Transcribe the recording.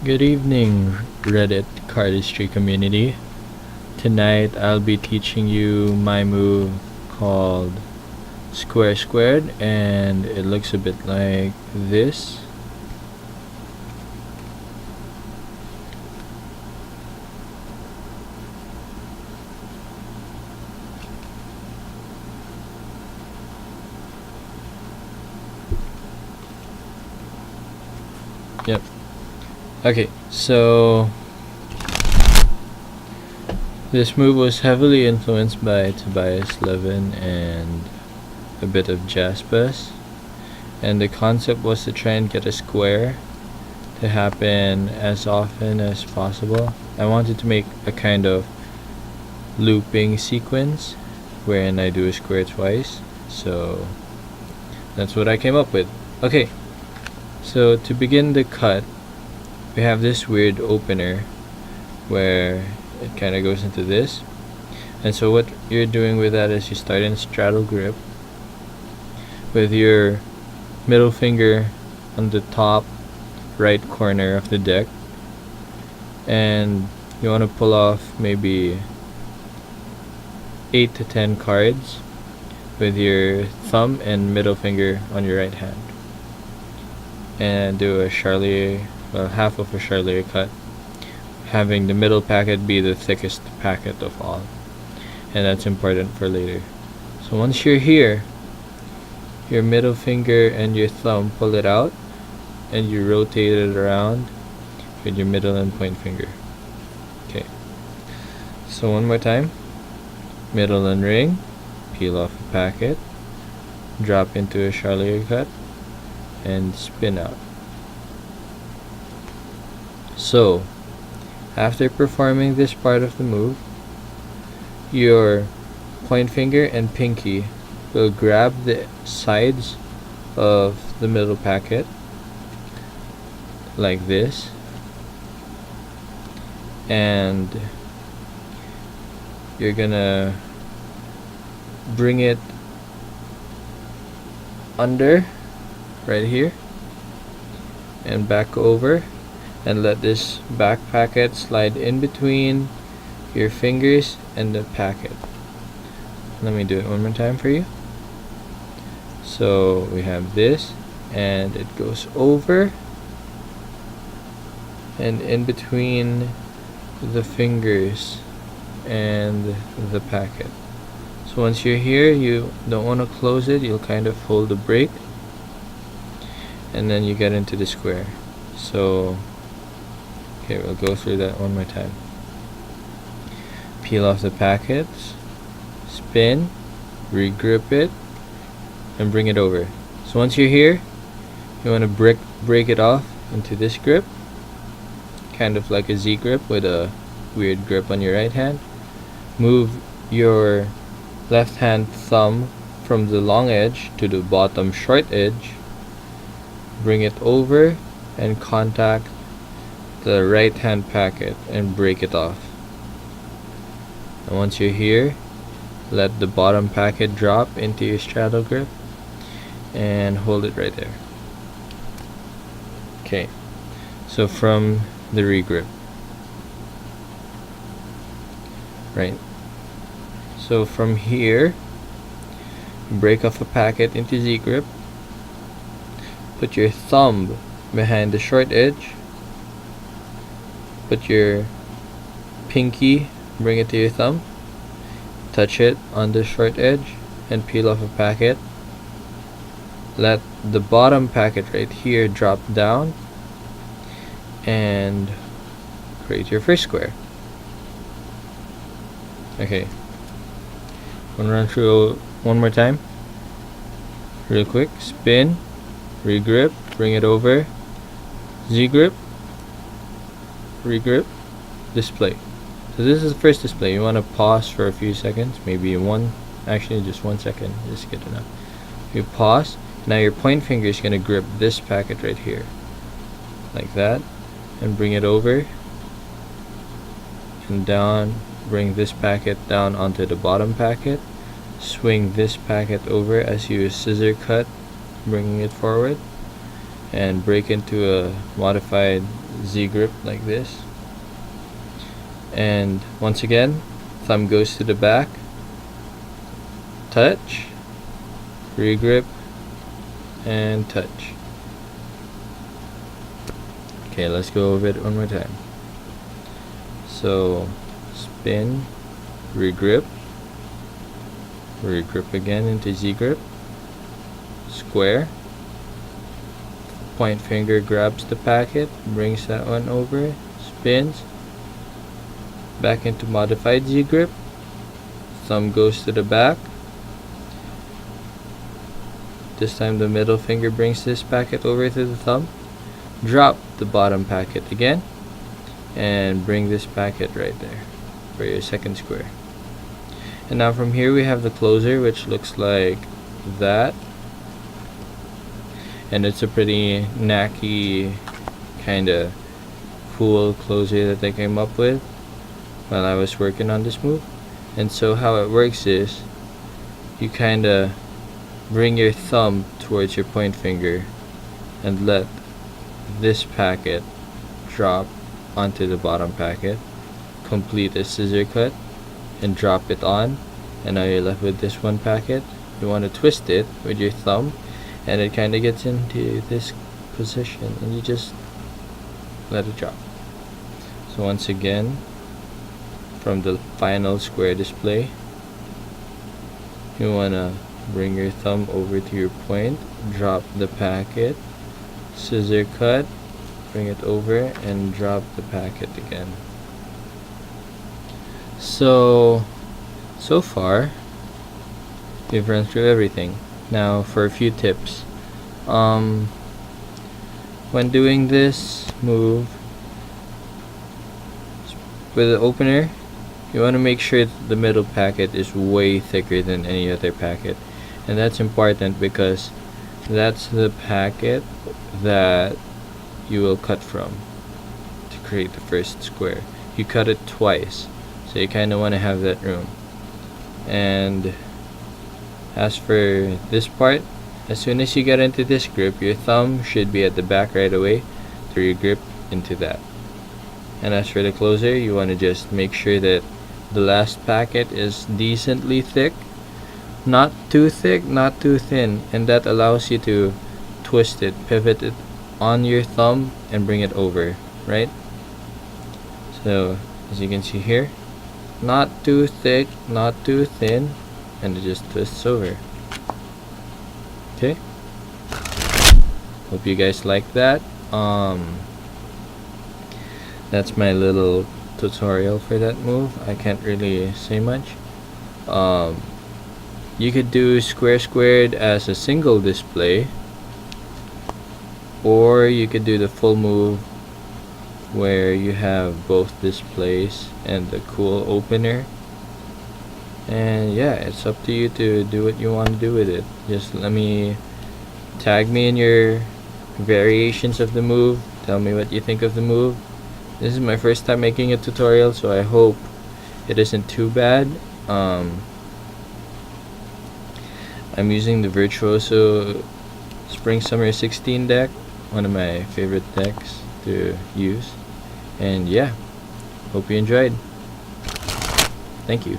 Good evening, Reddit cardistry community. Tonight I'll be teaching you my move called Square², and it looks a bit like this. Yep. Okay, so this move was heavily influenced by Tobias Levin and a bit of Jaspers, and the concept was to try and get a square to happen as often as possible. I wanted to make a kind of looping sequence wherein I do a square twice, so that's what I came up with. Okay, so to begin the cut, we have this weird opener where it kind of goes into this, and so what you're doing with that is you start in straddle grip with your middle finger on the top right corner of the deck, and you want to pull off maybe 8 to 10 cards with your thumb and middle finger on your right hand, and do a charlier, well, half of a charlier cut, having the middle packet be the thickest packet of all, and that's important for later. So once you're here, your middle finger and your thumb pull it out, and you rotate it around with your middle and point finger. Okay, so one more time. Middle and ring, peel off a packet, drop into a charlier cut, and spin out. So after performing this part of the move, your point finger and pinky will grab the sides of the middle packet like this, and you're gonna bring it under right here and back over, and let this back packet slide in between your fingers and the packet. Let me do it one more time for you. So we have this, and it goes over and in between the fingers and the packet. So once you're here, you don't want to close it, you'll kind of hold the break, and then you get into the square. So okay, we'll go through that one more time. Peel off the packets, spin, regrip it, and bring it over. So once you're here, you want to break it off into this grip, kind of like a Z grip with a weird grip on your right hand. Move your left hand thumb from the long edge to the bottom short edge, bring it over and contact the right hand packet and break it off. And once you're here, let the bottom packet drop into your straddle grip and hold it right there. Okay, so from the regrip, right? So from here, break off a packet into Z grip, put your thumb behind the short edge, put your pinky, bring it to your thumb, touch it on the short edge, and peel off a packet. Let the bottom packet right here drop down and create your first square. Okay, I'm gonna run through one more time real quick. Spin, regrip, bring it over, Z grip, regrip, display. So this is the first display. You want to pause for a few seconds, maybe just 1 second, just good enough. You pause. Now your point finger is going to grip this packet right here, like that, and bring it over and down. Bring this packet down onto the bottom packet. Swing this packet over as you scissor cut, bringing it forward, and break into a modified Z grip like this. And once again, thumb goes to the back, touch, regrip, and touch. Okay, let's go over it one more time. So spin, regrip, regrip again into Z grip, square, point finger grabs the packet, brings that one over, spins, back into modified Z grip, thumb goes to the back. This time the middle finger brings this packet over to the thumb, drop the bottom packet again, and bring this packet right there for your second square. And now from here we have the closer, which looks like that, and it's a pretty knacky kind of cool closer that they came up with while I was working on this move. And so how it works is you kind of bring your thumb towards your point finger and let this packet drop onto the bottom packet, complete a scissor cut and drop it on, and now you're left with this one packet. You want to twist it with your thumb and it kind of gets into this position and you just let it drop. So once again, from the final square display, you want to bring your thumb over to your point, drop the packet, scissor cut, bring it over and drop the packet again. So far we've run through everything. Now for a few tips. When doing this move with the opener, you want to make sure that the middle packet is way thicker than any other packet, and that's important because that's the packet that you will cut from to create the first square. You cut it twice, so you kind of want to have that room. And as for this part, as soon as you get into this grip, your thumb should be at the back right away to regrip into that. And as for the closer, you want to just make sure that the last packet is decently thick, not too thick, not too thin, and that allows you to twist it, pivot it on your thumb and bring it over, right? So as you can see here, not too thick, not too thin, and it just twists over. Okay, hope you guys like that. That's my little tutorial for that move. I can't really say much. You could do squared as a single display, or you could do the full move where you have both displays and the cool opener. And yeah, it's up to you to do what you want to do with it. Just tag me in your variations of the move. Tell me what you think of the move. This is my first time making a tutorial, so I hope it isn't too bad. I'm using the Virtuoso Spring Summer 16 deck, one of my favorite decks to use. And yeah, hope you enjoyed. Thank you.